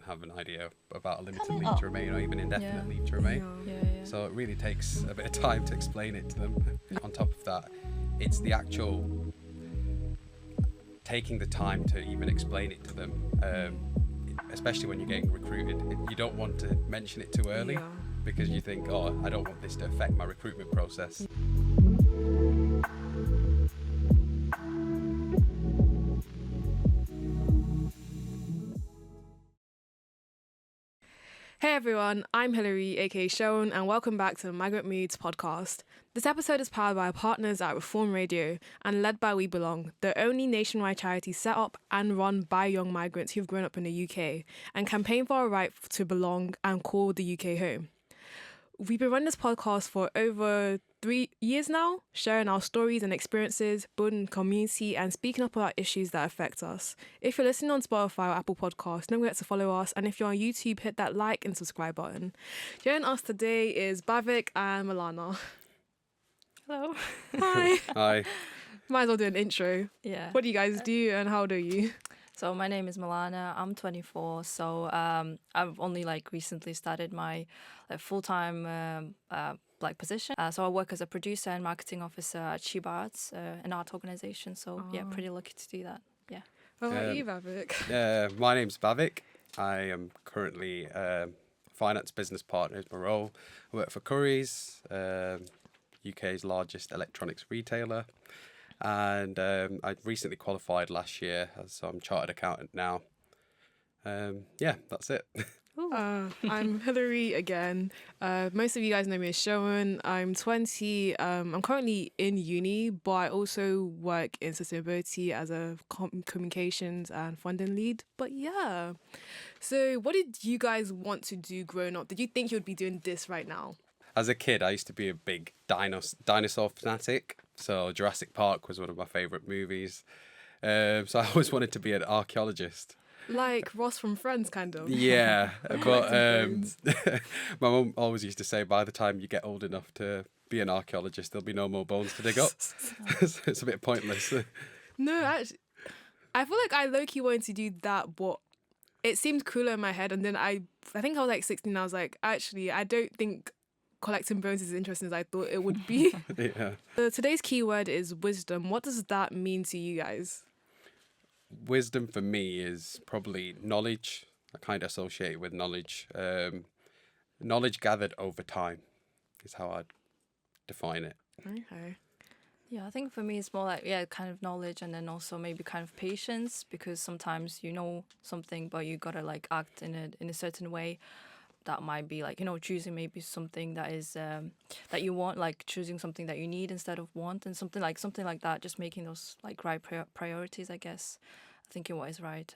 have an idea about a limited leave to remain or even indefinite leave to remain. So it really takes a bit of time to explain it to them. On top of that, it's the actual taking the time to even explain it to them, especially when you're getting recruited. You don't want to mention it too early because you think, oh, I don't want this to affect my recruitment process. Hey everyone, I'm Hilary, aka Sharon, and welcome back to the Migrant Moods podcast. This episode is powered by our partners at Reform Radio and led by We Belong, the only nationwide charity set up and run by young migrants who've grown up in the UK and campaign for our right to belong and call the UK home. We've been running this podcast for over 3 years now, sharing our stories and experiences, building community and speaking up about issues that affect us. If you're listening on Spotify or Apple Podcasts, don't forget to follow us. And if you're on YouTube, hit that like and subscribe button. Joining us today is Bhavik and Milana. Hello. Hi. Hi. Might as well do an intro. Yeah. What do you guys do and how old are you? So my name is Milana. I'm 24. So I've only recently started my full-time position. So I work as a producer and marketing officer at Chiba Arts, an art organization. So yeah, pretty lucky to do that. Yeah. How about you, Bhavik? My name's Bavik. I am currently finance business partner is my role. I work for Currys, UK's largest electronics retailer. And I recently qualified last year, so I'm chartered accountant now. That's it. I'm Hilary again. Most of you guys know me as Sharon. I'm 20. I'm currently in uni, but I also work in sustainability as a communications and funding lead. But yeah. So what did you guys want to do growing up? Did you think you would be doing this right now? As a kid, I used to be a big dinosaur fanatic. So Jurassic Park was one of my favourite movies. So I always wanted to be an archaeologist. Like Ross from Friends, kind of. Yeah, but my mum always used to say, by the time you get old enough to be an archaeologist, there'll be no more bones to dig up. So it's a bit pointless. No, actually, I feel like I low-key wanted to do that, but it seemed cooler in my head. And then I think I was 16, I was like, actually, I don't think collecting bones is as interesting as I thought it would be. Yeah. So today's keyword is wisdom. What does that mean to you guys? Wisdom for me is probably knowledge. I kind of associate it with knowledge. Knowledge gathered over time is how I'd define it. Okay. Yeah, I think for me it's more kind of knowledge and then also maybe kind of patience, because sometimes you know something but you gotta act in a certain way. That might be choosing maybe something that is that you want, choosing something that you need instead of want, and something like that. Just making those right priorities, I guess. Thinking what is right.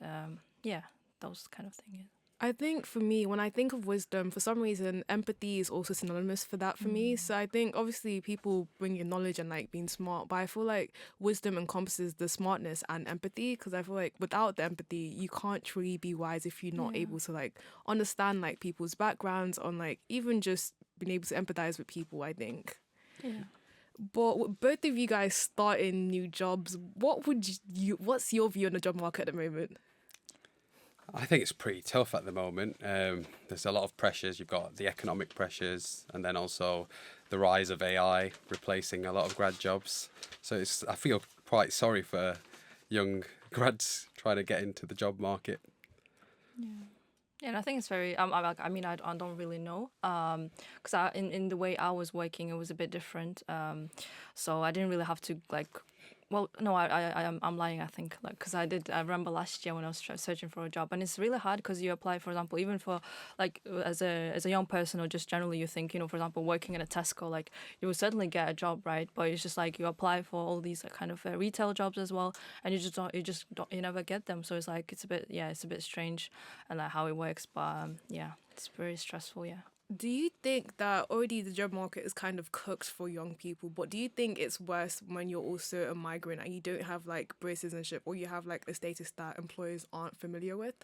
Those kind of things. I think for me, when I think of wisdom, for some reason, empathy is also synonymous for that for me. So I think obviously people bring in knowledge and being smart, but I feel like wisdom encompasses the smartness and empathy, because I feel like without the empathy, you can't truly be wise if you're not able to understand people's backgrounds on even just being able to empathize with people, I think. Yeah. But with both of you guys starting new jobs, what's your view on the job market at the moment? I think it's pretty tough at the moment. There's a lot of pressures. You've got the economic pressures and then also the rise of AI replacing a lot of grad jobs. So I feel quite sorry for young grads trying to get into the job market. Yeah. Yeah, and I think it's very. I don't really know. Because in the way I was working, it was a bit different. So I didn't really have to Well, no, I'm lying. I think because I remember last year when I was searching for a job, and it's really hard because you apply, for example, even for as a young person or just generally, you think for example, working in a Tesco, you will certainly get a job, right? But it's just you apply for all these kind of retail jobs as well, and you never get them. So it's a bit strange, and how it works. But it's very stressful. Yeah. Do you think that already the job market is kind of cooked for young people, but do you think it's worse when you're also a migrant and you don't have British citizenship, or you have a status that employers aren't familiar with?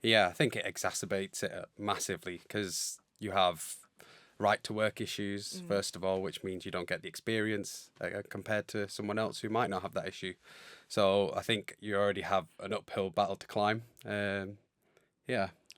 Yeah, I think it exacerbates it massively because you have right to work issues, first of all, which means you don't get the experience compared to someone else who might not have that issue. So I think you already have an uphill battle to climb.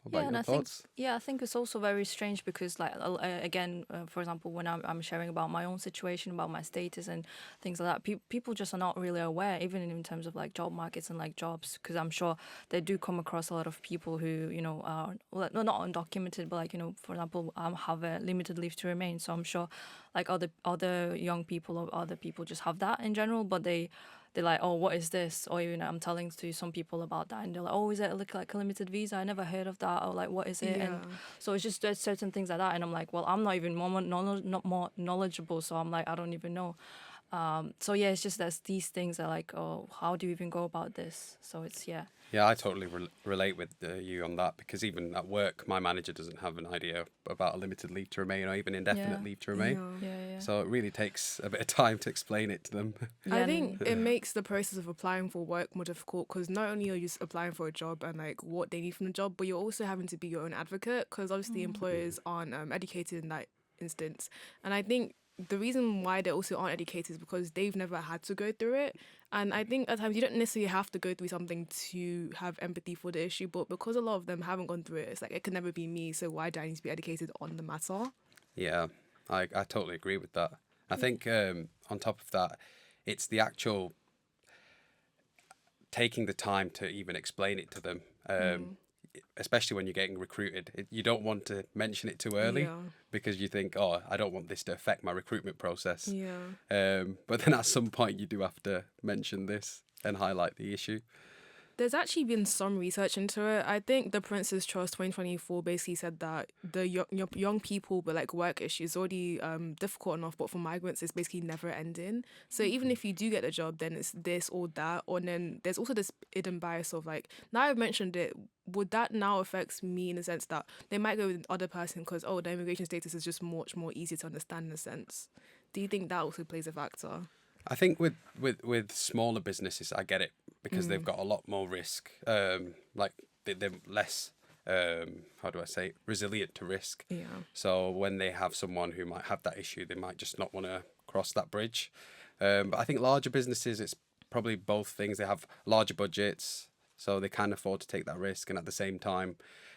What about and your I thoughts? I think it's also very strange because, like, again, for example, when I'm sharing about my own situation, about my status and things like that, people just are not really aware, even in terms of like job markets and like jobs, because I'm sure they do come across a lot of people who, are, well, not undocumented, but like, for example, have a limited leave to remain. So I'm sure like other young people or other people just have that in general, but they're like, oh, what is this? Or even I'm telling to some people about that, and they're like, oh, is it like a limited visa? I never heard of that. Or like, what is it? Yeah. And so it's just there's certain things like that, and I'm like, well, I'm not even not more knowledgeable, so I'm like, I don't even know. So yeah, it's just there's these things that like, oh, how do you even go about this? So it's Yeah, I totally relate with you on that, because even at work, my manager doesn't have an idea about a limited leave to remain or even indefinite Yeah. leave to remain. yeah. So it really takes a bit of time to explain it to them. Yeah, I and- think it makes the process of applying for work more difficult because not only are you just applying for a job and like what they need from the job, but you're also having to be your own advocate because obviously employers aren't educated in that instance. And I think the reason why they also aren't educated is because they've never had to go through it. And I think at times you don't necessarily have to go through something to have empathy for the issue, but because a lot of them haven't gone through it, it's like it can never be me. So why do I need to be educated on the matter? Yeah, I totally agree with that. I think on top of that, it's the actual taking the time to even explain it to them, especially when you're getting recruited. You don't want to mention it too early Yeah. because you think, oh, I don't want this to affect my recruitment process. Yeah. But then at some point you do have to mention this and highlight the issue. There's actually been some research into it. I think the Prince's Trust 2024 basically said that the young people with like work issues already difficult enough, but for migrants it's basically never ending. So even if you do get a job, then it's this or that, or then there's also this hidden bias of like, now I've mentioned it, would that now affect me in the sense that they might go with the other person because the immigration status is just much more easy to understand in a sense. Do you think that also plays a factor? I think with smaller businesses, I get it because they've got a lot more risk. Like they're less, how do I say, resilient to risk. Yeah. So when they have someone who might have that issue, they might just not want to cross that bridge. But I think larger businesses, it's probably both things. They have larger budgets, so they can afford to take that risk, and at the same time,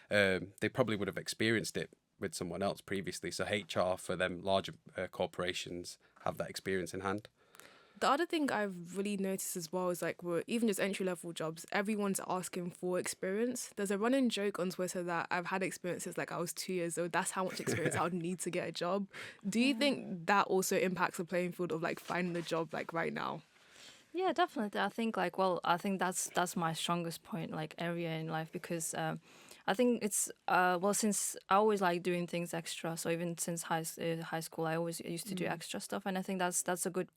they probably would have experienced it with someone else previously. So HR for them larger corporations have that experience in hand. The other thing I've really noticed as well is like even just entry level jobs, everyone's asking for experience. There's a running joke on Twitter that I've had experiences like I was 2 years old. That's how much experience I would need to get a job. Do you think that also impacts the playing field of like finding a job like right now? Yeah, definitely. I think I think that's my strongest point, like area in life, because I think it's since I always like doing things extra. So even since high school, I always used to do extra stuff, and I think that's a good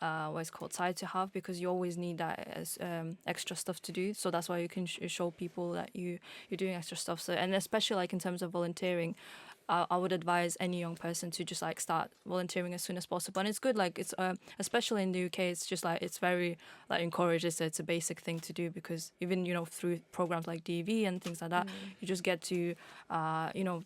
what's called side to have, because you always need that as extra stuff to do. So that's why you can show people that you're doing extra stuff. So, and especially like in terms of volunteering, I would advise any young person to just like start volunteering as soon as possible. And it's good, like it's especially in the UK, it's just like it's very like encouraged. It's a basic thing to do, because even through programs like DV and things like that, you just get to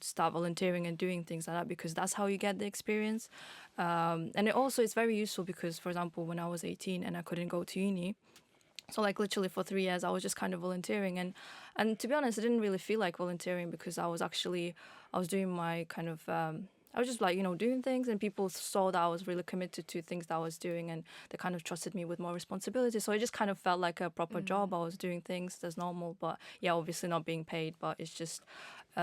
start volunteering and doing things like that, because that's how you get the experience. And it also is very useful because, for example, when I was 18 and I couldn't go to uni, so like literally for 3 years I was just kind of volunteering, and to be honest, I didn't really feel like volunteering, because I was doing my kind of I was just like doing things, and people saw that I was really committed to things that I was doing, and they kind of trusted me with more responsibility. So it just kind of felt like a proper job. I was doing things as normal, but yeah, obviously not being paid. But it's just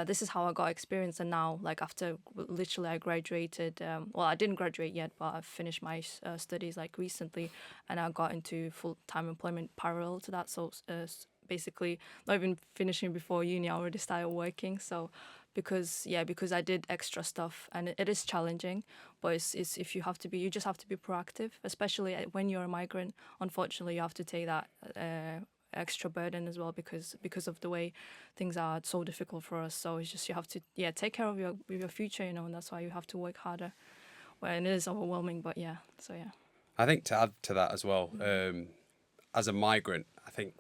this is how I got experience. And now, like after literally I graduated, well, I didn't graduate yet, but I finished my studies like recently, and I got into full-time employment parallel to that. So basically, not even finishing before uni, I already started working. So because I did extra stuff, and it is challenging, but it's if you just have to be proactive, especially when you're a migrant. Unfortunately, you have to take that extra burden as well, because of the way things are so difficult for us. So it's just you have to take care of your future, and that's why you have to work harder. Well, and it is overwhelming, but yeah. So yeah. I think to add to that as well, as a migrant, I think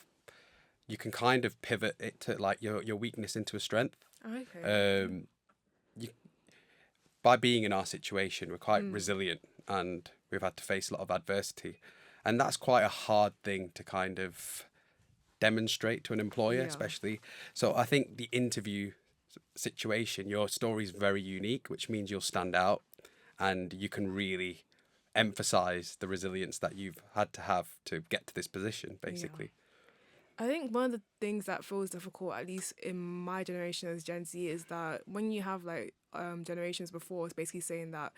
you can kind of pivot it to like your weakness into a strength. Okay. By being in our situation, we're quite resilient, and we've had to face a lot of adversity, and that's quite a hard thing to kind of demonstrate to an employer, Yeah. especially. So I think the interview situation, your story is very unique, which means you'll stand out and you can really emphasize the resilience that you've had to have to get to this position, basically. I think one of the things that feels difficult, at least in my generation as Gen Z, is that when you have like generations before, it's basically saying that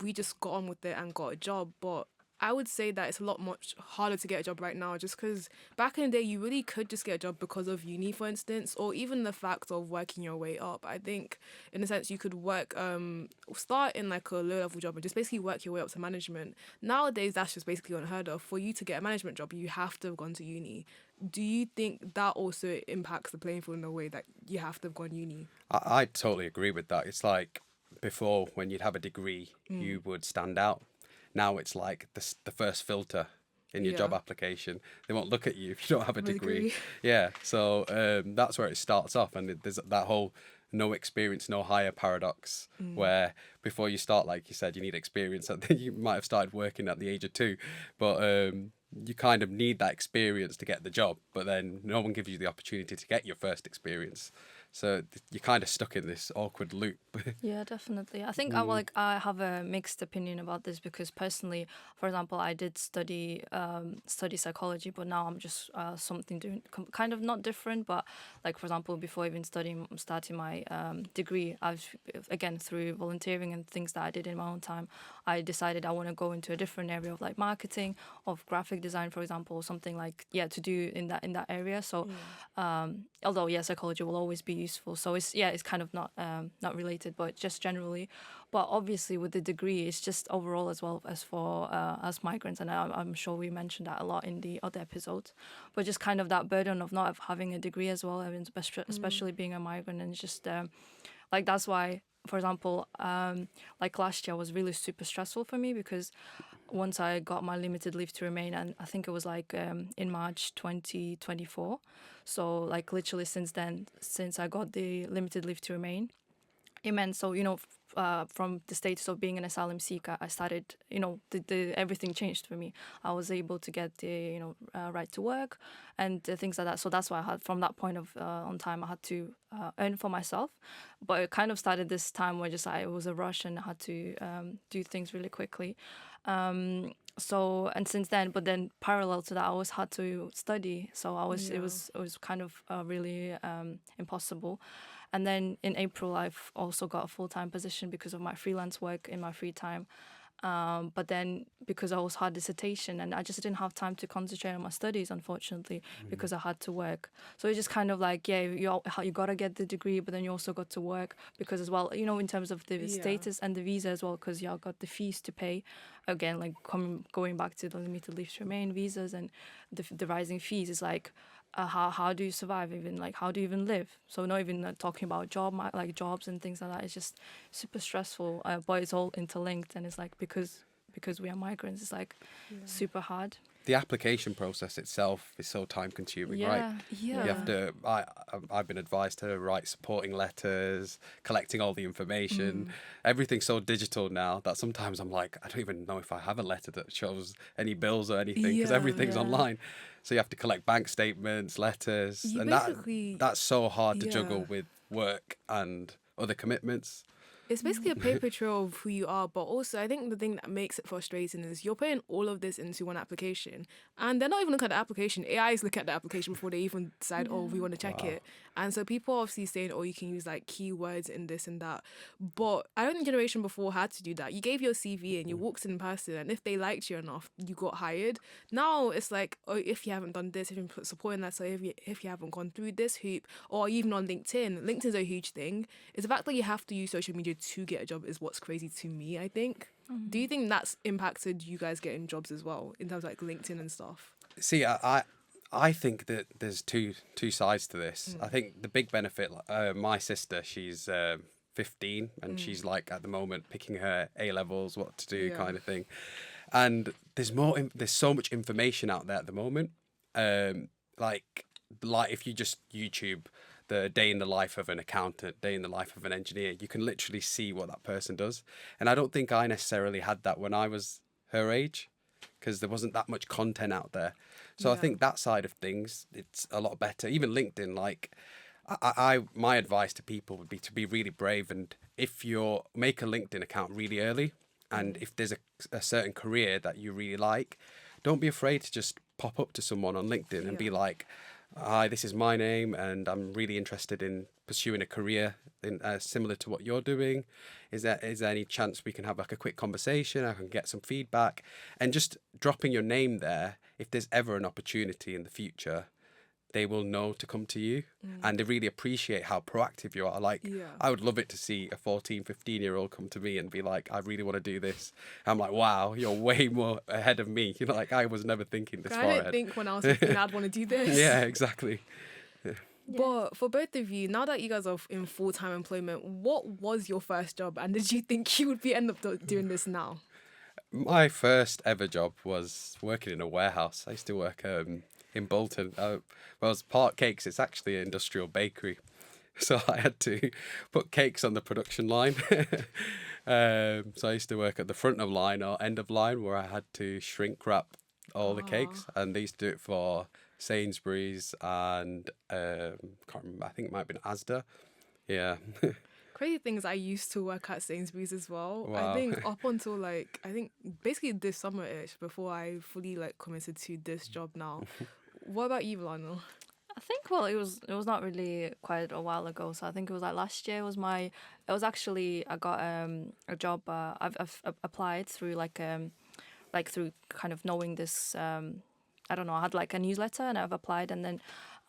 we just got on with it and got a job. But I would say that it's a lot much harder to get a job right now, just because back in the day you really could just get a job because of uni, for instance, or even the fact of working your way up. I think in a sense you could work start in like a low level job and just basically work your way up to management. Nowadays that's just basically unheard of. For you to get a management job, you have to have gone to uni. Do you think that also impacts the playing field in a way that you have to have gone uni? I totally agree with that. It's like before, when you'd have a degree, you would stand out. Now it's like the first filter in your job Yeah. application. They won't look at you if you don't have a With a degree. degree. Yeah, so that's where it starts off, and there's that whole no experience, no hire paradox, where before you start, like you said, you need experience. I think you might have started working at the age of 2, but you kind of need that experience to get the job, but then no one gives you the opportunity to get your first experience. So you're kind of stuck in this awkward loop. Yeah, definitely. I think I have a mixed opinion about this because personally, for example, I did study psychology, but now I'm just something doing kind of not different. But like for example, before even starting my degree, I've again through volunteering and things that I did in my own time, I decided I want to go into a different area of like marketing, of graphic design, for example, or something like to do in that area. So although psychology will always be useful, so it's kind of not related, but just generally. But obviously with the degree, it's just overall as well as for as migrants, and I'm sure we mentioned that a lot in the other episodes, but just kind of that burden of not having a degree as well. I mean, especially being a migrant, and it's just like that's why, for example, like last year was really super stressful for me because once I got my limited leave to remain, and I think it was like in March 2024. So like literally since then, since I got the limited leave to remain, it meant from the status of being an asylum seeker, I started, the everything changed for me. I was able to get the right to work and things like that. So that's why I had, from that point of on time, I had to earn for myself. But it kind of started this time where it was a rush and I had to do things really quickly. So and since then, but then parallel to that, I always had to study. So it was kind of really impossible. And then in April, I've also got a full-time position because of my freelance work in my free time. But then because I also had dissertation and I just didn't have time to concentrate on my studies, unfortunately, because I had to work. So it's just kind of like, you got to get the degree, but then you also got to work because as well, in terms of the status and the visa as well, because y'all got the fees to pay. Again, like going back to the limited leave to remain visas and the rising fees is like, how do you survive, even like how do you even live? So not even talking about jobs and things like that. It's just super stressful, but it's all interlinked, and it's like because we are migrants, it's like super hard. The application process itself is so time consuming, right? Yeah. You have to. I've been advised to write supporting letters, collecting all the information. Everything's so digital now that sometimes I'm like, I don't even know if I have a letter that shows any bills or anything because everything's online. So you have to collect bank statements, letters, You and basically- that's so hard to juggle Yeah. with work and other commitments. It's basically a paper trail of who you are, but also I think the thing that makes it frustrating is you're putting all of this into one application and they're not even looking at the application. AIs look at the application before they even decide, we want to check it. And so people are obviously saying, you can use like keywords in this and that. But I don't think generation before had to do that. You gave your CV and you walked in person, and if they liked you enough, you got hired. Now it's like, if you haven't done this, if you put support in that, so if you haven't gone through this hoop, or even on LinkedIn. LinkedIn's a huge thing. It's the fact that you have to use social media to get a job is what's crazy to me, I think. Do you think that's impacted you guys getting jobs as well in terms of like LinkedIn and stuff? See, I think that there's two sides to this. I think the big benefit, my sister, she's 15 and she's like at the moment picking her A levels, what to do, kind of thing. And there's so much information out there at the moment. Like if you just YouTube the day in the life of an accountant, day in the life of an engineer, you can literally see what that person does. And I don't think I necessarily had that when I was her age. because there wasn't that much content out there. So I think that side of things, it's a lot better. Even LinkedIn, like my advice to people would be to be really brave, and if you make a LinkedIn account really early, and if there's a certain career that you really like, don't be afraid to just pop up to someone on LinkedIn and be like, hi, this is my name and I'm really interested in pursuing a career similar to what you're doing. Is there any chance we can have like a quick conversation? I can get some feedback. And just dropping your name there, if there's ever an opportunity in the future, they will know to come to you, and they really appreciate how proactive you are. Like, I would love it to see a 14, 15-year-old come to me and be like, I really want to do this. I'm like, wow, you're way more ahead of me. You know, like I was never thinking this far ahead. I didn't think when I was 15 I'd want to do this. Yeah, exactly. But for both of you, now that you guys are in full-time employment, what was your first job, and did you think you would end up doing this now? My first ever job was working in a warehouse. I used to work in Bolton. It's Park Cakes. It's actually an industrial bakery. So I had to put cakes on the production line. So I used to work at the front of line or end of line, where I had to shrink wrap all the cakes. And they used to do it for Sainsbury's and can't remember, I think it might have been Asda. Yeah. Crazy thing is, I used to work at Sainsbury's as well. Wow. I think up until basically this summer-ish, before I fully committed to this job now. What about you, Milana? I think it was not really quite a while ago. So I think it was like last year I got a job. I've applied through through kind of knowing this. I don't know. I had like a newsletter and I've applied, and then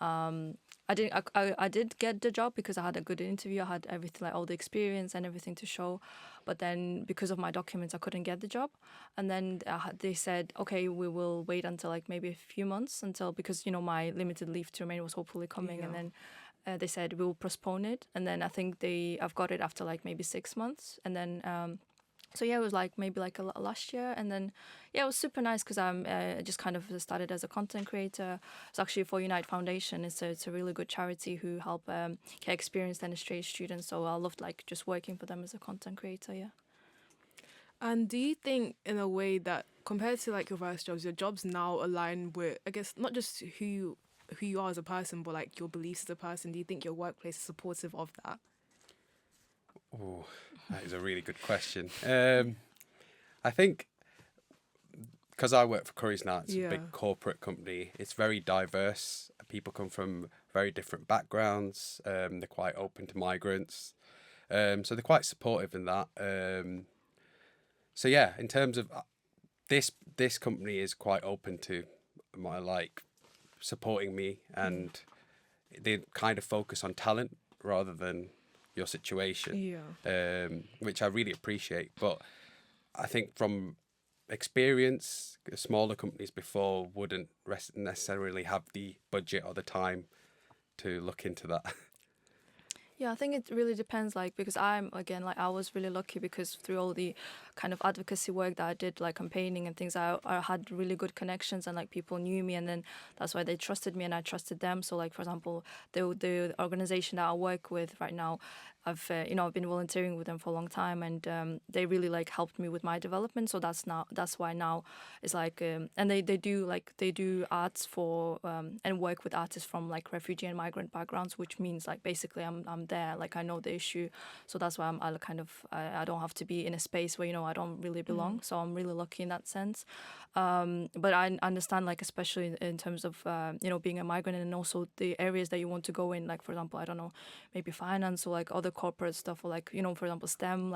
I did get the job because I had a good interview. I had everything, like all the experience and everything to show. But then because of my documents, I couldn't get the job. And then they said, okay, we will wait until like maybe a few months because, my limited leave to remain was hopefully coming. Yeah. And then they said we will postpone it. And then I think I've got it after like maybe 6 months. And then so yeah, it was like maybe like last year, and then it was super nice because I just kind of started as a content creator. It's actually for Unite Foundation. It's a really good charity who help care experienced and estranged students. So I loved like just working for them as a content creator. Yeah. And do you think, in a way, that compared to like your first jobs, your jobs now align with, I guess, not just who you are as a person, but like your beliefs as a person? Do you think your workplace is supportive of that? Oh, that is a really good question. I think because I work for Currys now, it's a big corporate company. It's very diverse. People come from very different backgrounds. They're quite open to migrants. So they're quite supportive in that. So yeah, in terms of this company is quite open to my supporting me, and they kind of focus on talent rather than your situation, which I really appreciate. But I think from experience, smaller companies before wouldn't necessarily have the budget or the time to look into that. Yeah, I think it really depends, because I was really lucky because through all the kind of advocacy work that I did, like campaigning and things, I had really good connections, and people knew me, and then that's why they trusted me and I trusted them. So for example, the organization that I work with right now, I've been volunteering with them for a long time, and they really helped me with my development. So that's why now it's and they do arts for and work with artists from refugee and migrant backgrounds, which means basically I'm there, I know the issue. So that's why I don't have to be in a space where I don't really belong. So I'm really lucky in that sense. But I understand especially in terms of being a migrant, and also the areas that you want to go in, for example, I don't know, maybe finance or other corporate stuff, or for example STEM,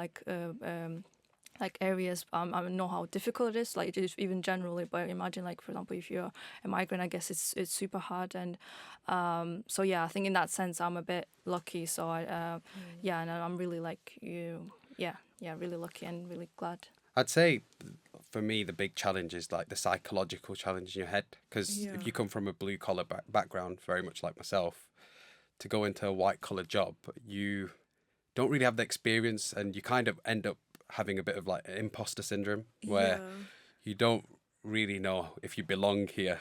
areas. I know how difficult it is, just even generally, but imagine for example if you're a migrant, I guess it's super hard. And so yeah, I think in that sense I'm a bit lucky. So and I'm really really lucky and really glad. I'd say for me the big challenge is the psychological challenge in your head, because if you come from a blue collar background, very much like myself, to go into a white collar job, you don't really have the experience, and you kind of end up having a bit of imposter syndrome, where you don't really know if you belong here.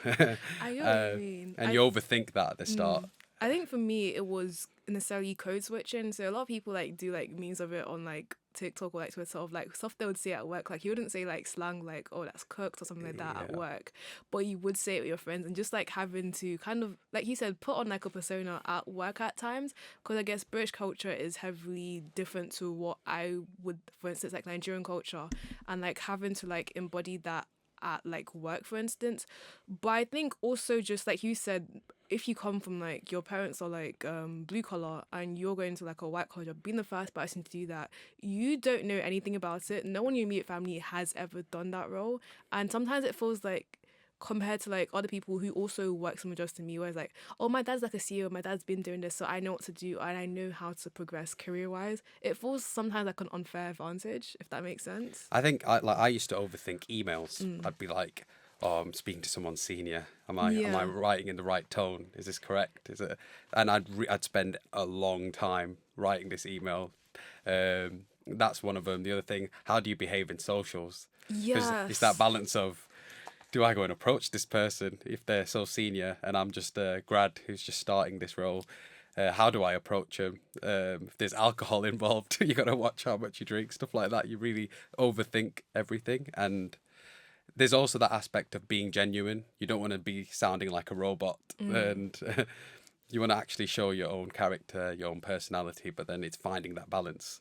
I know what you mean. And you overthink that at the start. I think for me it was necessarily code switching. So a lot of people like do like memes of it on like TikTok or like Twitter of like stuff they would say at work. Like you wouldn't say like slang like "oh that's cooked" or something like that at Yeah. work, but you would say it with your friends and just like having to kind of like you said put on like a persona at work at times, because I guess British culture is heavily different to what I would, for instance, like Nigerian culture, and like having to like embody that at like work, for instance. But I think also just like you said, if you come from like your parents are like blue collar and you're going to like a white collar job, being the first person to do that, you don't know anything about it. No one in your immediate family has ever done that role, and sometimes it feels like, compared to like other people who also work similar jobs to me, where it's like, oh, my dad's like a CEO, my dad's been doing this, so I know what to do and I know how to progress career wise. It feels sometimes like an unfair advantage, if that makes sense. I think I used to overthink emails. I'd be like, "Oh, I'm speaking to someone senior. Am I Yeah. writing in the right tone? Is this correct? Is it?" And I'd spend a long time writing this email. That's one of them. The other thing, how do you behave in socials? Because it's that Yes. balance of, do I go and approach this person if they're so senior and I'm just a grad who's just starting this role? How do I approach them? If there's alcohol involved, you got to watch how much you drink, stuff like that. You really overthink everything. And there's also that aspect of being genuine. You don't want to be sounding like a robot, and you want to actually show your own character, your own personality, but then it's finding that balance.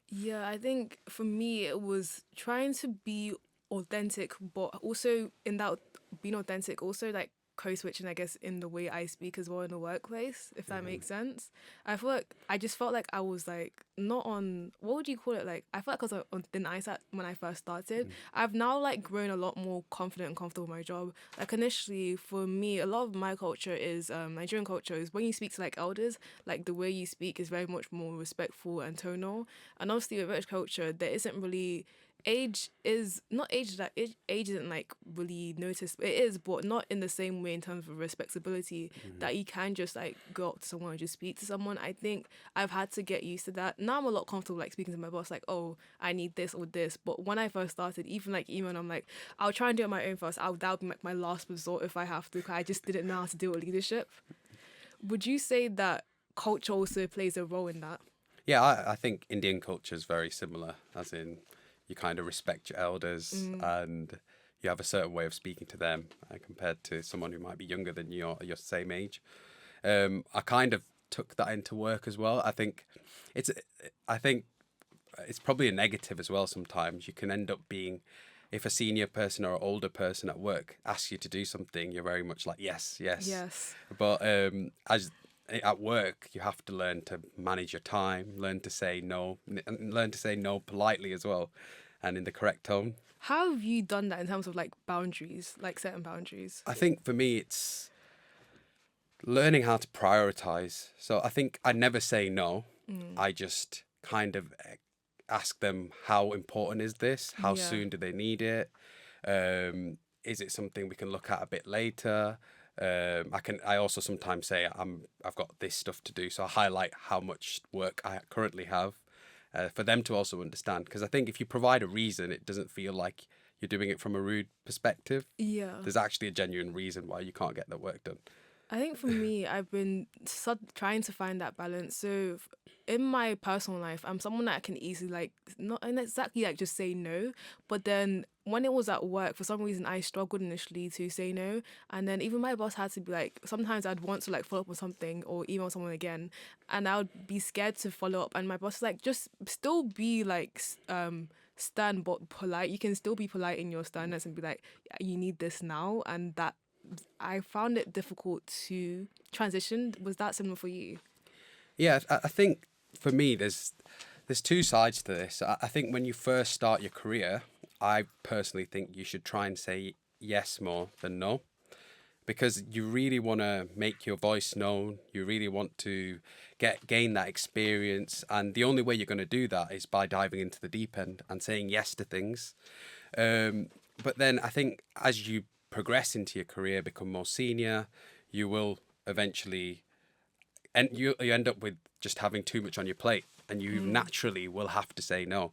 Yeah, I think for me it was trying to be authentic, but also in that being authentic, also like code switching, I guess, in the way I speak as well in the workplace, if that makes sense. I feel like I just felt like I was like not on, what would you call it? Like I felt like I was on thin ice when I first started. I've now like grown a lot more confident and comfortable with my job. Like initially for me, a lot of my culture is Nigerian culture is when you speak to like elders, like the way you speak is very much more respectful and tonal. And obviously with British culture, there isn't really age is not age that age isn't like really noticed. It is, but not in the same way in terms of respectability that you can just like go up to someone and just speak to someone. I think I've had to get used to that. Now I'm a lot comfortable like speaking to my boss, like, oh, I need this or this. But when I first started, even like email, I'm like, I'll try and do it on my own first. That would be like my last resort if I have to. 'Cause I just didn't know how to deal with leadership. Would you say that culture also plays a role in that? Yeah, I think Indian culture is very similar, as in you kind of respect your elders and you have a certain way of speaking to them compared to someone who might be younger than you or your same age. I kind of took that into work as well. It's, I think it's probably a negative as well. Sometimes you can end up being, if a senior person or older person at work asks you to do something, you're very much like yes, yes. Yes. But as at work, you have to learn to manage your time, learn to say no, and learn to say no politely as well, and in the correct tone. How have you done that in terms of like boundaries, like setting boundaries? I think for me, it's learning how to prioritize. So I think I never say no. I just kind of ask them, how important is this? How Yeah. soon do they need it? Is it something we can look at a bit later? I also sometimes say I've got this stuff to do, so I highlight how much work I currently have, for them to also understand. Because I think if you provide a reason, it doesn't feel like you're doing it from a rude perspective. Yeah. There's actually a genuine reason why you can't get the work done. I think for me, I've been trying to find that balance. So in my personal life, I'm someone that can easily like not exactly like just say no, but then when it was at work, for some reason I struggled initially to say no, and then even my boss had to be like, sometimes I'd want to like follow up on something or email someone again, and I would be scared to follow up, and my boss is like, just still be like stern but polite. You can still be polite in your sternness and be like, you need this now, and that I found it difficult to transition. Was that similar for you? Yeah, I think for me, there's two sides to this. I think when you first start your career, I personally think you should try and say yes more than no, because you really want to make your voice known. You really want to gain that experience, and the only way you're going to do that is by diving into the deep end and saying yes to things. But then I think as you progress into your career, become more senior, you will eventually, and you end up with just having too much on your plate, and you naturally will have to say no.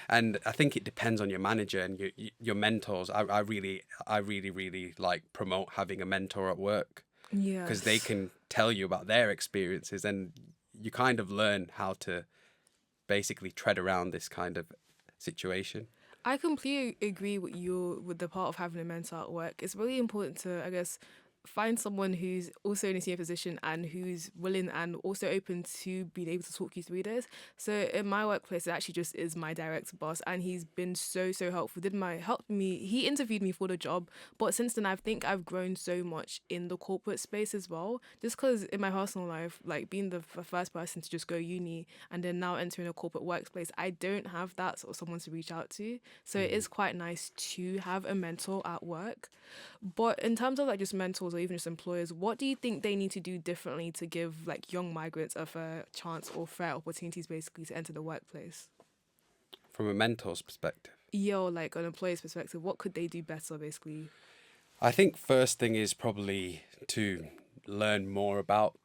And I think it depends on your manager and your mentors. I really like promote having a mentor at work, Yeah. because they can tell you about their experiences, and you kind of learn how to basically tread around this kind of situation. I completely agree with the part of having a mentor at work. It's really important to, I guess, find someone who's also in a senior position and who's willing and also open to being able to talk you through this. So in my workplace, it actually just is my direct boss, and he's been so helpful. Helped me. He interviewed me for the job, but since then I think I've grown so much in the corporate space as well. Just because in my personal life, like being the first person to just go uni and then now entering a corporate workplace, I don't have that sort of someone to reach out to. So it is quite nice to have a mentor at work. But in terms of like just mentors or even just employers, what do you think they need to do differently to give like young migrants a fair chance or fair opportunities basically to enter the workplace? From a mentor's perspective, Yeah, or like an employer's perspective, what could they do better basically? I think first thing is probably to learn more about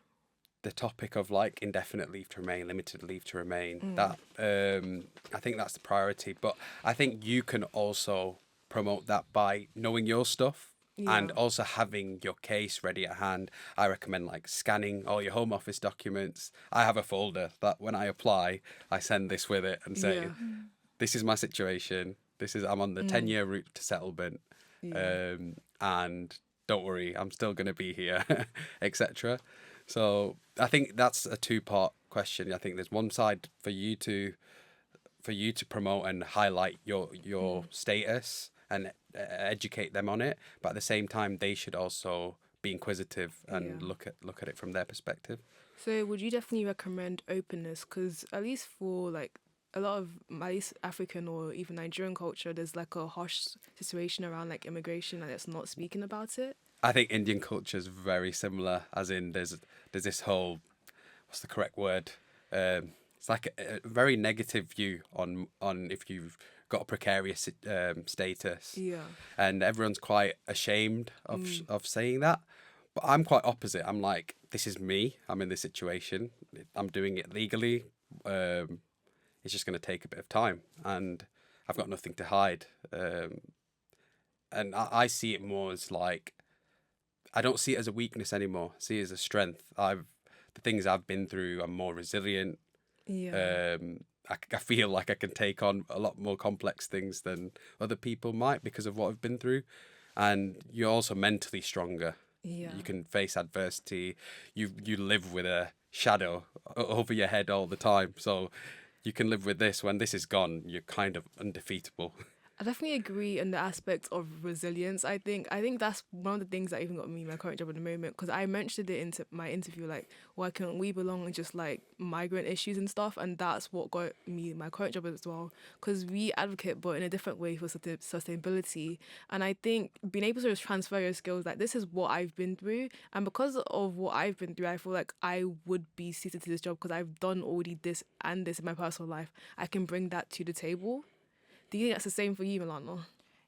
the topic of like indefinite leave to remain, limited leave to remain. That I think that's the priority. But I think you can also promote that by knowing your stuff and Yeah. also having your case ready at hand. I recommend like scanning all your home office documents. I have a folder that when I apply, I send this with it and say, Yeah. this is my situation. I'm on the 10-year route to settlement. Yeah. And don't worry, I'm still going to be here, etc. So I think that's a two-part question. I think there's one side for you to promote and highlight your status and educate them on it, but at the same time they should also be inquisitive and Yeah. look at it from their perspective. So would you definitely recommend openness? Because at least for like a lot of at least African or even Nigerian culture, there's like a harsh situation around like immigration and it's not speaking about it. I think Indian culture is very similar, as in there's this whole, what's the correct word? It's like a very negative view on if you've got a precarious status, Yeah. and everyone's quite ashamed of saying that. But I'm quite opposite. I'm like, this is me. I'm in this situation. I'm doing it legally. It's just going to take a bit of time, and I've got nothing to hide. And I see it more as like, I don't see it as a weakness anymore. I see it as a strength. The things I've been through, I'm more resilient. Yeah. I feel like I can take on a lot more complex things than other people might because of what I've been through. And you're also mentally stronger. Yeah. You can face adversity. You live with a shadow over your head all the time. So you can live with this. When this is gone, you're kind of undefeatable. I definitely agree in the aspect of resilience. I think that's one of the things that even got me my current job at the moment, because I mentioned it into my interview, like working on We Belong and just like migrant issues and stuff, and that's what got me my current job as well. Because we advocate, but in a different way for sustainability. And I think being able to just transfer your skills, like this is what I've been through, and because of what I've been through, I feel like I would be suited to this job because I've done already this and this in my personal life. I can bring that to the table. Do you think that's the same for you, Milana?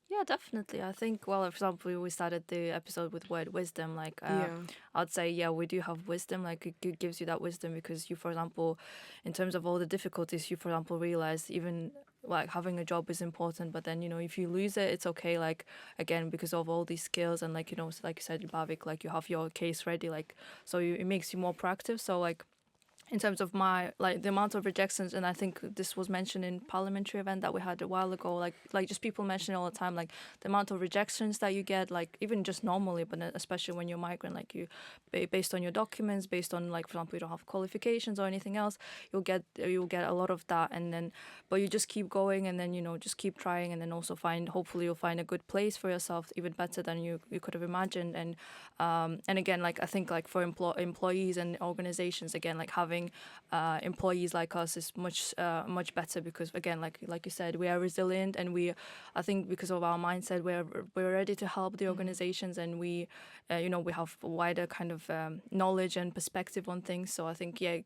Yeah, definitely. I think, well, for example, we started the episode with word wisdom. Like, Yeah. I'd say, yeah, we do have wisdom. Like, it gives you that wisdom because you, for example, in terms of all the difficulties, you, for example, realize even like having a job is important. But then, if you lose it, it's okay. Like, again, because of all these skills and like, like you said, Bhavik, like you have your case ready. Like, so it makes you more proactive. So, like, in terms of my like the amount of rejections, and I think this was mentioned in parliamentary event that we had a while ago, like just people mention it all the time, like the amount of rejections that you get, like even just normally, but especially when you're migrant, like you based on your documents, based on like, for example, you don't have qualifications or anything else, you'll get a lot of that. And then but you just keep going, and then just keep trying, and then also hopefully you'll find a good place for yourself, even better than you could have imagined. And again, like I think like for employees and organizations, again, like having employees like us is much better, because again, like you said, we are resilient, and I think because of our mindset, we're ready to help the organizations, and we have a wider kind of knowledge and perspective on things. So I think it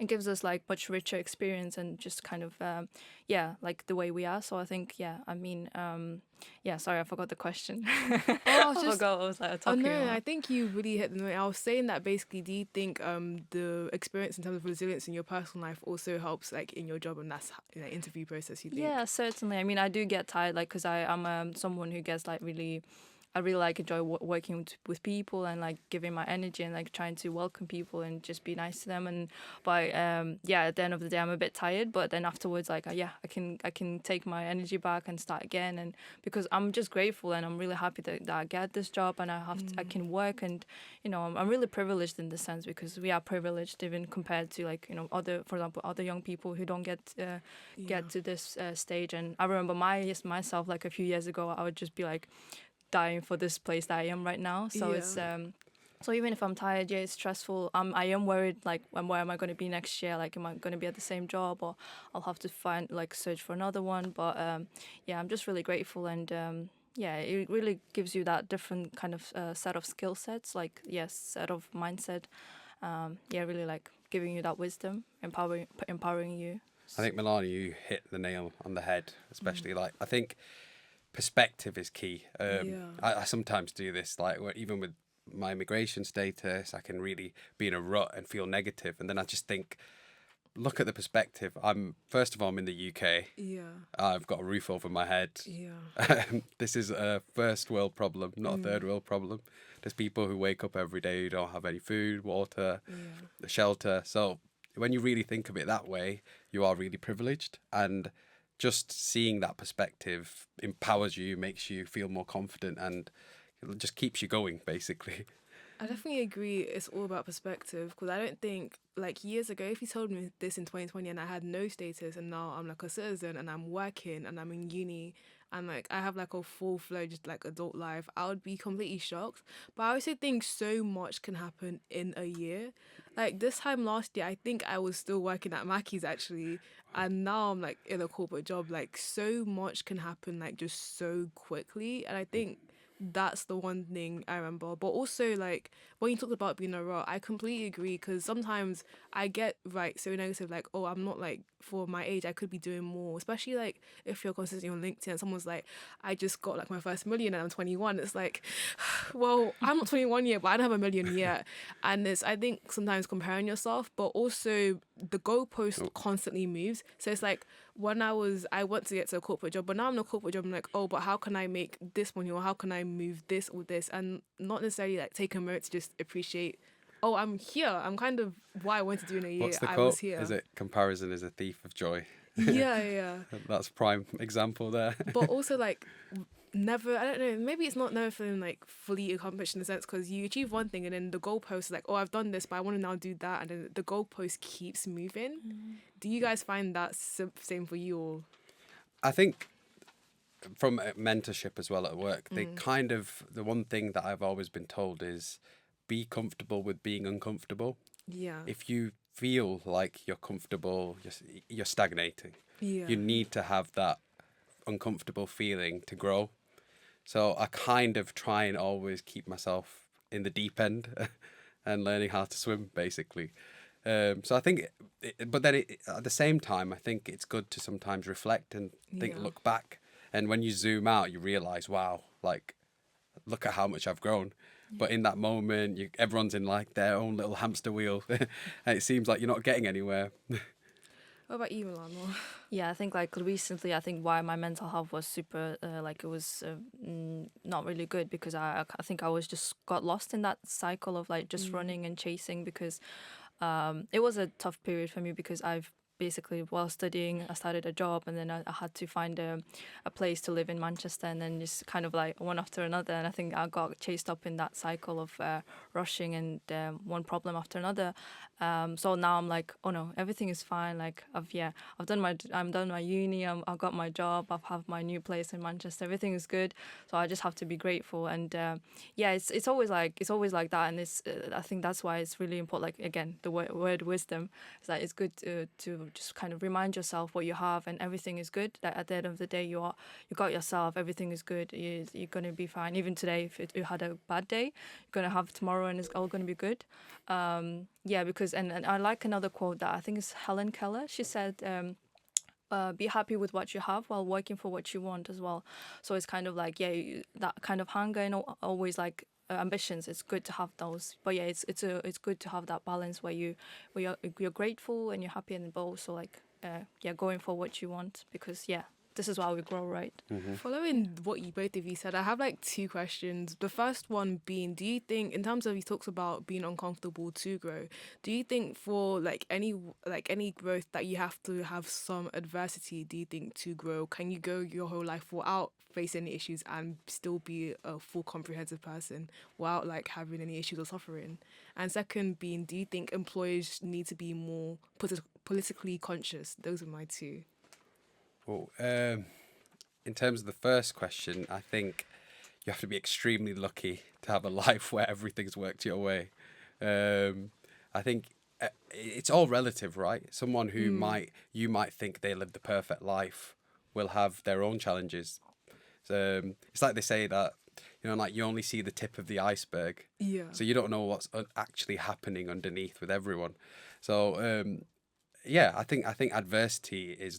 gives us like much richer experience, and just kind of like the way we are. So I think sorry, I forgot the question. Oh, I forgot what I was like Oh talking no, about. I think you really hit the note. I was saying that basically, do you think the experience in terms of resilience in your personal life also helps like in your job, and that's in the interview process? You think? Yeah, certainly. I mean, I do get tired, like, because I'm someone who gets like really I really like enjoy working with people and like giving my energy and like trying to welcome people and just be nice to them. And by at the end of the day, I'm a bit tired, but then afterwards, like I can take my energy back and start again. And because I'm just grateful and I'm really happy that I get this job and I can work. And I'm really privileged in this sense, because we are privileged even compared to like other, for example, other young people who don't get to this stage. And I remember myself like a few years ago, I would just be like dying for this place that I am right now. So it's so even if I'm tired, yeah, it's stressful. I am worried, like, where am I going to be next year? Like, am I going to be at the same job, or I'll have to search for another one? But I'm just really grateful, and it really gives you that different kind of set of skill sets, like, set of mindset. Really like giving you that wisdom, empowering you. I think, Milana, you hit the nail on the head, especially like, I think perspective is key. I sometimes do this, like even with my immigration status, I can really be in a rut and feel negative, and then I just think, look at the perspective. First of all, I'm in the UK. I've got a roof over my head. This is a first world problem, not a third world problem. There's people who wake up every day who don't have any food, water, shelter. So when you really think of it that way, you are really privileged, and just seeing that perspective empowers you, makes you feel more confident, and it just keeps you going, basically. I definitely agree. It's all about perspective, because I don't think, like, years ago, if you told me this in 2020 and I had no status, and now I'm like a citizen and I'm working and I'm in uni and like I have like a full-fledged like adult life, I would be completely shocked. But I also think so much can happen in a year. Like this time last year, I think I was still working at Mackey's actually, and now I'm like in a corporate job. Like so much can happen like just so quickly, and I think that's the one thing I remember. But also, like, when you talked about being a rot, I completely agree, because sometimes I get so negative, like, oh, I'm not, like, for my age, I could be doing more. Especially, like, if you're consistently on LinkedIn and someone's like, I just got, like, my first million and I'm 21. It's like, well, I'm not 21 yet, but I don't have a million yet. And it's, I think, sometimes comparing yourself, but also the goalpost constantly moves. So it's like, when I want to get to a corporate job, but now I'm in a corporate job, I'm like, oh, but how can I make this money, or how can I move this or this? And not necessarily like take a moment to just appreciate, oh, I'm here. I'm kind of what I wanted to do in a year. What's the I quote? was here. Is it comparison is a thief of joy? Yeah. That's prime example there. But also like never, I don't know, maybe it's not never feeling like fully accomplished in the sense, because you achieve one thing and then the goalpost is like, oh, I've done this, but I want to now do that, and then the goalpost keeps moving. Do you guys find that same for you? Or I think from mentorship as well at work, they the one thing that I've always been told is be comfortable with being uncomfortable. If you feel like you're comfortable, you're stagnating. You need to have that uncomfortable feeling to grow. So I kind of try and always keep myself in the deep end and learning how to swim, basically. So I think, but then at the same time, I think it's good to sometimes reflect and look back. And when you zoom out, you realize, wow, like, look at how much I've grown. But in that moment, everyone's in like their own little hamster wheel, and it seems like you're not getting anywhere. what about you, Milana? Yeah, I think like recently, I think why my mental health was super, like it was not really good, because I think I was just got lost in that cycle of like just running and chasing, because it was a tough period for me, because I've basically, while studying, I started a job, and then I had to find a place to live in Manchester, and then just kind of like one after another. And I think I got chased up in that cycle of rushing and one problem after another. So now I'm like, oh no, everything is fine. Like I'm done my uni. I've got my job. I have my new place in Manchester. Everything is good. So I just have to be grateful. And it's always like that. And it's I think that's why it's really important. Like again, the word wisdom is that it's good to just kind of remind yourself what you have, and everything is good. That at the end of the day, you got yourself. Everything is good. You're gonna be fine. Even today, if you had a bad day, you're gonna have tomorrow, and it's all gonna be good. Because and I like another quote that I think is Helen Keller. She said, be happy with what you have while working for what you want as well. So it's kind of like, that kind of hunger and always like ambitions. It's good to have those, but it's good to have that balance where you're grateful and you're happy, and but also like going for what you want, because this is why we grow, right? Following what you both of you said, I have like two questions. The first one being, do you think, in terms of he talks about being uncomfortable to grow, do you think for any growth that you have to have some adversity, do you think to grow, can you go your whole life without facing any issues and still be a full comprehensive person without like having any issues or suffering? And second being, do you think employers need to be more politically conscious? Those are my two. Well, in terms of the first question, I think you have to be extremely lucky to have a life where everything's worked your way. I think it's all relative, right? Someone who you might think they live the perfect life will have their own challenges. So it's like they say that, like you only see the tip of the iceberg. Yeah. So you don't know what's actually happening underneath with everyone. So yeah, I think adversity is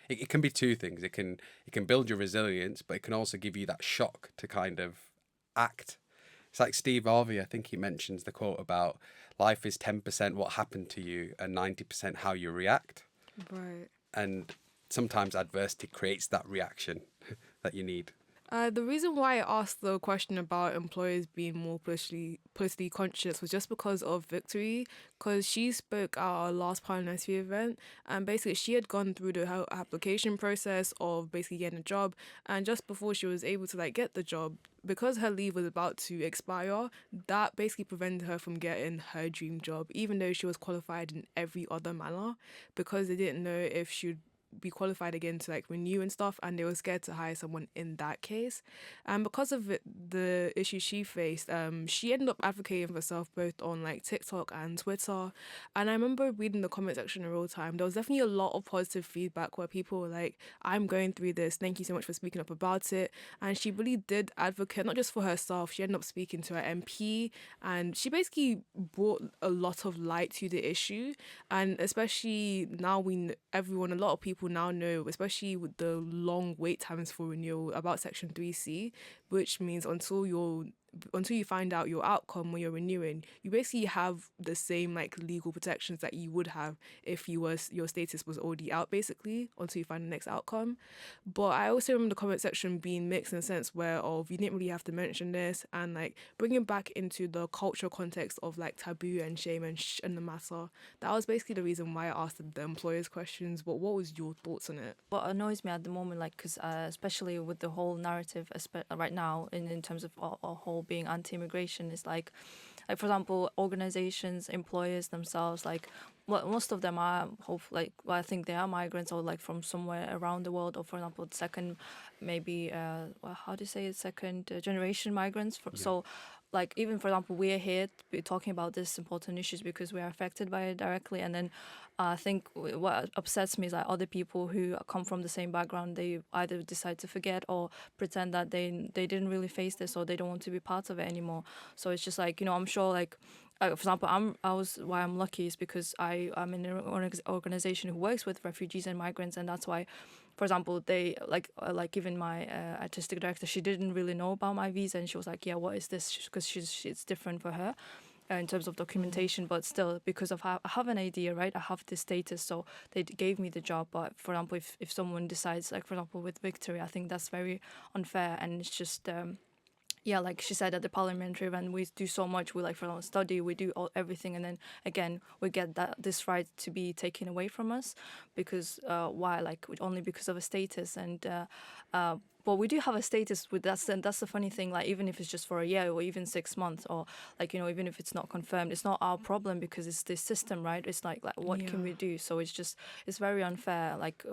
it can be two things. It can build your resilience, but it can also give you that shock to kind of act. It's like Steve Harvey, I think he mentions the quote about life is 10% what happened to you and 90% how you react. Right. And sometimes adversity creates that reaction that you need. The reason why I asked the question about employers being more politically conscious was just because of Victory, because she spoke at our last Parliamentary event, and basically she had gone through the whole application process of basically getting a job, and just before she was able to like get the job, because her leave was about to expire, that basically prevented her from getting her dream job, even though she was qualified in every other manner, because they didn't know if she'd be qualified again to like renew and stuff, and they were scared to hire someone in that case. And because of it, the issue she faced, she ended up advocating for herself both on like TikTok and Twitter. And I remember reading the comment section in real time. There was definitely a lot of positive feedback where people were like, I'm going through this, thank you so much for speaking up about it. And she really did advocate not just for herself, she ended up speaking to her MP, and she basically brought a lot of light to the issue. And especially now a lot of people now know, especially with the long wait times for renewal, about Section 3C, which means until you find out your outcome when you're renewing, you basically have the same like legal protections that you would have if your status was already out, basically, until you find the next outcome. But I also remember the comment section being mixed in the sense where you didn't really have to mention this, and like bringing back into the cultural context of like taboo and shame and the matter. That was basically the reason why I asked the employers questions. But what was your thoughts on it? What annoys me at the moment, like, because especially with the whole narrative right now in terms of our whole being anti-immigration, is like for example, organizations, employers themselves, like most of them are I think they are migrants or like from somewhere around the world, or for example, second generation migrants. So like even for example, we are here to be talking about these important issues because we are affected by it directly. And then I think what upsets me is like other people who come from the same background, they either decide to forget or pretend that they didn't really face this, or they don't want to be part of it anymore. So it's just like, I'm sure like for example, why I'm lucky is because I'm in an organization who works with refugees and migrants, and that's why, for example, they like even my artistic director, she didn't really know about my visa, and she was like, yeah, what is this? Because it's different for her in terms of documentation, but still, because of I have an idea, right? I have this status, so they gave me the job. But for example, if someone decides, like for example with Victory, I think that's very unfair, and it's just. Like she said at the parliamentary event, we do so much. We like for our study, we do everything, and then again we get this right to be taken away from us because why? Like only because of a status, and but we do have a status with that. And that's the funny thing. Like even if it's just for a year or even 6 months, or like even if it's not confirmed, it's not our problem because it's this system, right? It's like what can we do? So it's very unfair. Like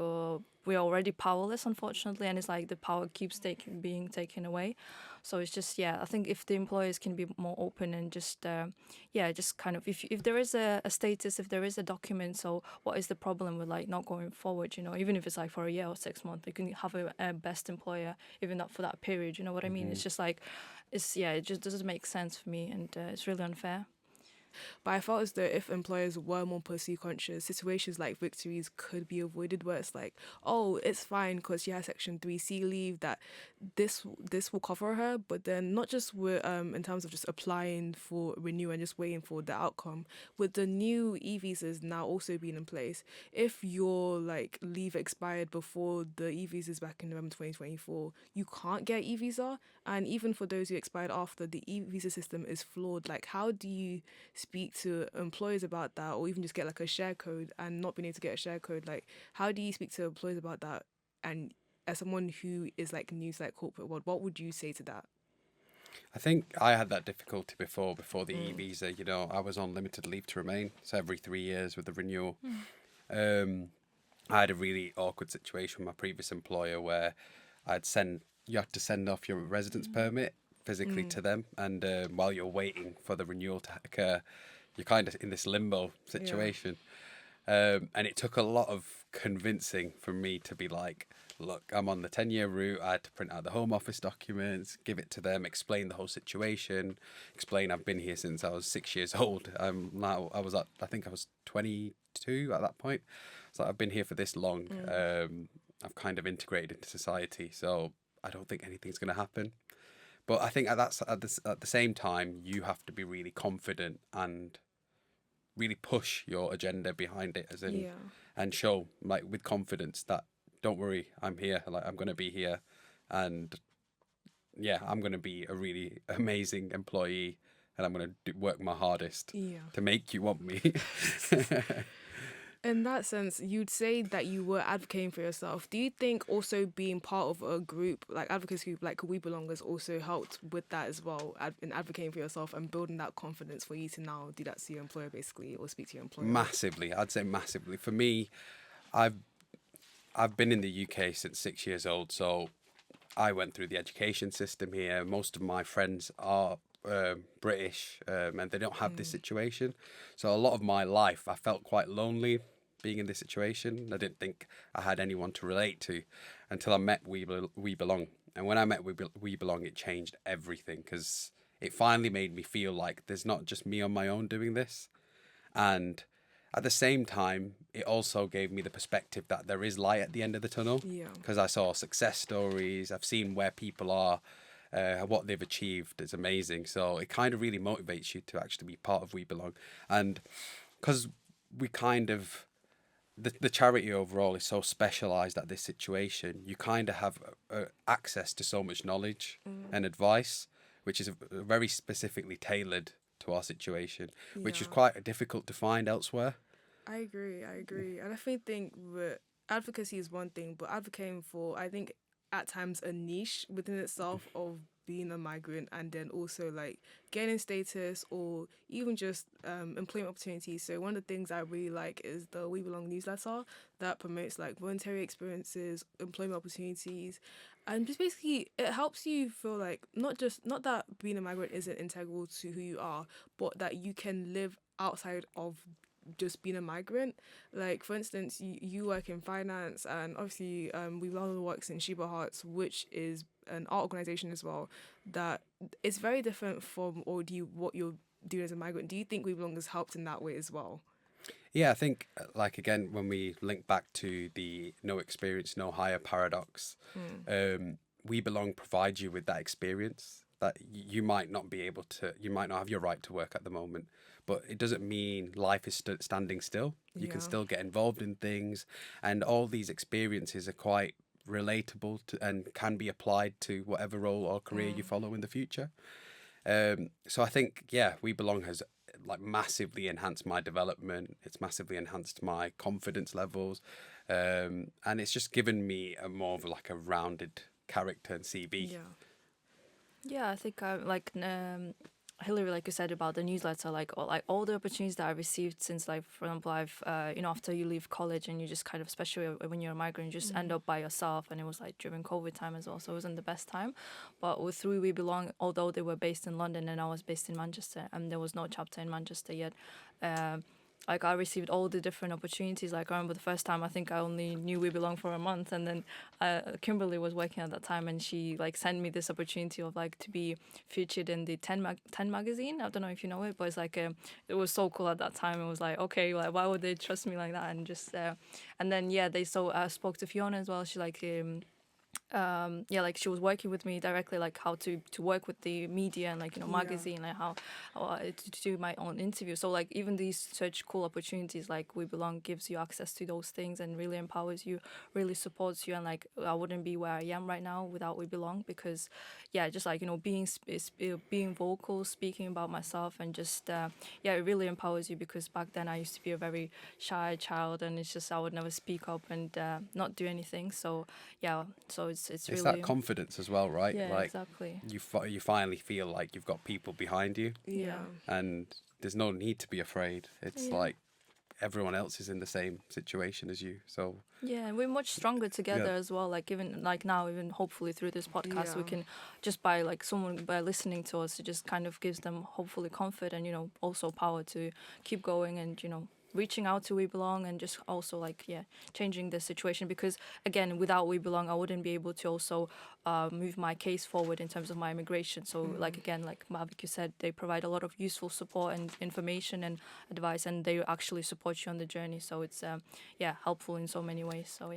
we are already powerless, unfortunately, and it's like the power keeps being taken away. So it's just, I think if the employers can be more open and just, just kind of, if there is a status, if there is a document, so what is the problem with like not going forward, even if it's like for a year or 6 months, you can have a best employer, even not for that period, you know what I mean? It's just like, it just doesn't make sense for me, and it's really unfair. But I felt as though if employers were more policy conscious, situations like victories could be avoided, where it's like, oh, it's fine because she has Section 3C leave, that this will cover her. But then not just with in terms of just applying for renew and just waiting for the outcome, with the new e-visas now also being in place, if your like leave expired before the e-visas back in November 2024, you can't get e-visa. And even for those who expired after, the e-visa system is flawed. Like, how do you speak to employers about that, or even just get like a share code and not being able to get a share code? Like, how do you speak to employers about that? And as someone who is like new to like corporate world, what would you say to that? I think I had that difficulty before the e-visa. You know, I was on limited leave to remain, so every 3 years with the renewal. I had a really awkward situation with my previous employer where you had to send off your residence permit physically to them, and while you're waiting for the renewal to occur, you're kind of in this limbo situation. And it took a lot of convincing for me to be like, look, I'm on the 10-year route. I had to print out the Home Office documents, give it to them, explain the whole situation, explain I've been here since I was 6 years old. I think I was 22 at that point. So I've been here for this long. I've kind of integrated into society, so I don't think anything's going to happen. But I think at the same time, you have to be really confident and really push your agenda behind it, and show like with confidence that don't worry, I'm here. Like, I'm going to be here, and I'm going to be a really amazing employee, and I'm going to work my hardest to make you want me. In that sense, you'd say that you were advocating for yourself. Do you think also being part of a group, like advocacy group, like We Belong, has also helped with that as well, in advocating for yourself and building that confidence for you to now do that to your employer, basically, or speak to your employer? Massively, I'd say massively. For me, I've been in the UK since 6 years old, so I went through the education system here. Most of my friends are British, and they don't have this situation. So a lot of my life, I felt quite lonely being in this situation. I didn't think I had anyone to relate to until I met We Belong. And when I met We Belong, it changed everything, because it finally made me feel like there's not just me on my own doing this. And at the same time, it also gave me the perspective that there is light at the end of the tunnel. Because I saw success stories, I've seen where people are, what they've achieved. It's amazing. So it kind of really motivates you to actually be part of We Belong. And because we kind of, the charity overall is so specialised at this situation, you kind of have access to so much knowledge and advice, which is very specifically tailored to our situation, which is quite difficult to find elsewhere. I agree. And I think that advocacy is one thing, but advocating for, I think, at times a niche within itself of being a migrant, and then also like gaining status or even just employment opportunities. So one of the things I really like is the We Belong newsletter that promotes like voluntary experiences, employment opportunities, and just basically it helps you feel like not that being a migrant isn't integral to who you are, but that you can live outside of just being a migrant. Like, for instance, you work in finance, and obviously We Belong works in Sheba Hearts, which is an art organization as well, that is very different from what you're doing as a migrant. Do you think We Belong has helped in that way as well? Yeah, I think, like, again, when we link back to the no experience, no hire paradox, We Belong provides you with that experience that you might not have your right to work at the moment, but it doesn't mean life is standing still. You can still get involved in things, and all these experiences are quite relatable and can be applied to whatever role or career you follow in the future. So I think, We Belong has like massively enhanced my development. It's massively enhanced my confidence levels, and it's just given me a more of like a rounded character and CV. Yeah, I think Hillary, like you said about the newsletter, like all the opportunities that I received since, like, for example, I've after you leave college and you just kind of, especially when you're a migrant, you just end up by yourself, and it was like during COVID time as well, so it wasn't the best time. But through We Belong, although they were based in London and I was based in Manchester, and there was no chapter in Manchester yet, like I received all the different opportunities. Like I remember the first time I think I only knew We Belong for a month, and then Kimberly was working at that time, and she like sent me this opportunity of like to be featured in the 10 magazine. I don't know if you know it, but it's like it was so cool at that time. It was like, okay, like why would they trust me like that? And just and then yeah, they spoke to Fiona as well. She like yeah, like she was working with me directly, like how to work with the media and like, you know, magazine, like how to do my own interview. So like even these such cool opportunities like We Belong gives you access to those things and really empowers you, really supports you. And like I wouldn't be where I am right now without We Belong, because yeah, just like, you know, being vocal, speaking about myself, and just yeah, it really empowers you, because back then I used to be a very shy child, and it's just I would never speak up and not do anything. So yeah, so it's really that confidence as well, right? Yeah, like exactly. You finally feel like you've got people behind you, Yeah. and there's no need to be afraid. It's like everyone else is in the same situation as you, so yeah, and we're much stronger together as well. Like even like now, even hopefully through this podcast, we can just by listening to us, it just kind of gives them hopefully comfort and, you know, also power to keep going and, you know, reaching out to We Belong, and just also like changing the situation, because again, without We Belong I wouldn't be able to also move my case forward in terms of my immigration. So like again, like Bhavik, you said, they provide a lot of useful support and information and advice, and they actually support you on the journey. So it's helpful in so many ways. So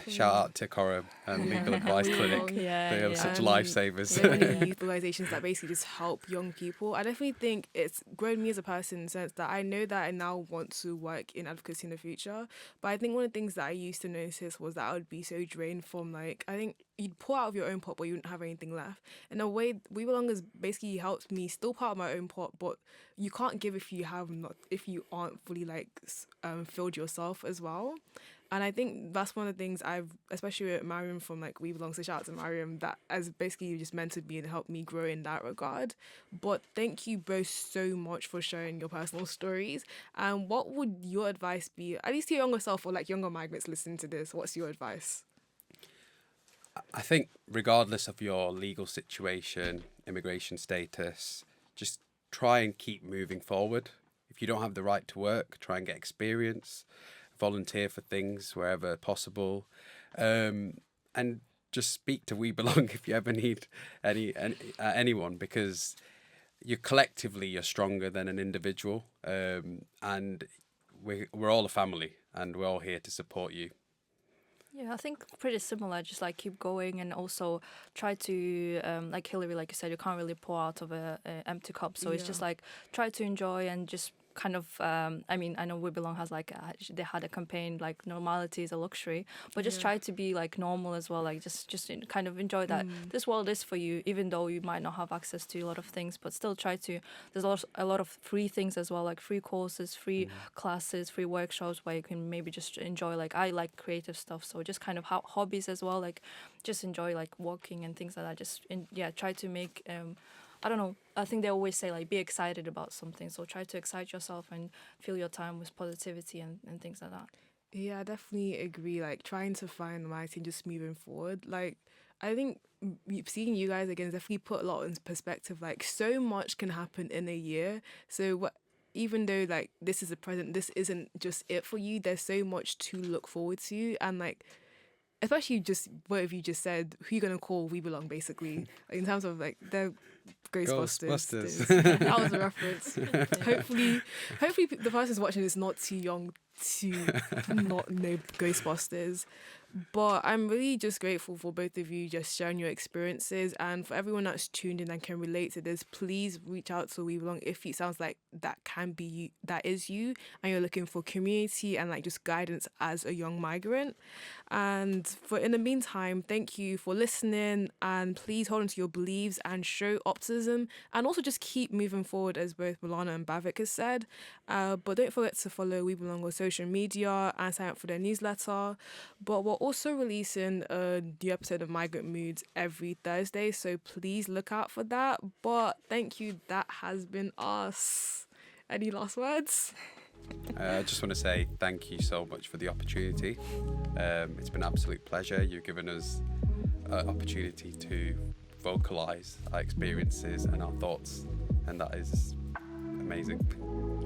shout out to Cora and Legal Advice Clinic. They are such lifesavers. So many youth organizations that basically just help young people. I definitely think it's grown me as a person in the sense that I know that I now want to work in advocacy in the future. But I think one of the things that I used to notice was that I would be so drained from, like, I think you'd pour out of your own pot, but you wouldn't have anything left. In a way, We Belong has basically helped me still pour out my own pot, but you can't give if you aren't fully filled yourself as well. And I think that's one of the things especially with Mariam from like We Belong, so shout out to Mariam, that has basically just mentored me and helped me grow in that regard. But thank you both so much for sharing your personal stories. And what would your advice be, at least to your younger self or like younger migrants listening to this? What's your advice? I think regardless of your legal situation, immigration status, just try and keep moving forward. If you don't have the right to work, try and get experience. Volunteer for things wherever possible, and just speak to We Belong if you ever need anyone, because you're stronger than an individual, and we're all a family, and we're all here to support you. Yeah, I think pretty similar. Just like keep going, and also try to like Hillary, like you said, you can't really pour out of a empty cup. So it's just like try to enjoy and just kind of I mean, I know We Belong has like they had a campaign like normality is a luxury, but just try to be like normal as well, like just kind of enjoy that this world is for you, even though you might not have access to a lot of things, but still try to. There's a lot of free things as well, like free courses, free classes, free workshops where you can maybe just enjoy. Like I like creative stuff, so just kind of hobbies as well, like just enjoy like walking and things like that. Just try to make I don't know. I think they always say like be excited about something. So try to excite yourself and fill your time with positivity and things like that. Yeah, I definitely agree. Like trying to find the right and just moving forward. Like I think seeing you guys again definitely put a lot in perspective. Like so much can happen in a year. So even though like this is the present, this isn't just it for you. There's so much to look forward to, and like especially just what have you just said, who you gonna call We Belong, basically, in terms of like the Ghostbusters. That was a reference. Hopefully the person's watching is not too young to not know Ghostbusters. But I'm really just grateful for both of you just sharing your experiences, and for everyone that's tuned in and can relate to this, please reach out to We Belong if it sounds like that can be you, that is you, and you're looking for community and like just guidance as a young migrant. And for in the meantime, thank you for listening, and please hold on to your beliefs and show optimism, and also just keep moving forward, as both Milana and Bavik has said. But don't forget to follow We Belong on social media and sign up for their newsletter. But we're also releasing a new episode of Migrant Moods every Thursday, so please look out for that. But thank you, that has been us. Any last words? I just want to say thank you so much for the opportunity. It's been an absolute pleasure. You've given us an opportunity to vocalise our experiences and our thoughts, and that is amazing.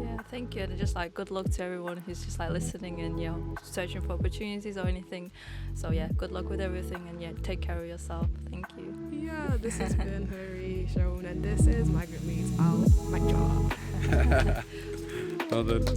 Yeah, thank you. And just like good luck to everyone who's just like listening and searching for opportunities or anything. So yeah, good luck with everything, and yeah, take care of yourself. Thank you. Yeah, this has been Hilary, Shaun, and this is Migrant Moods. Mic drop. Well done.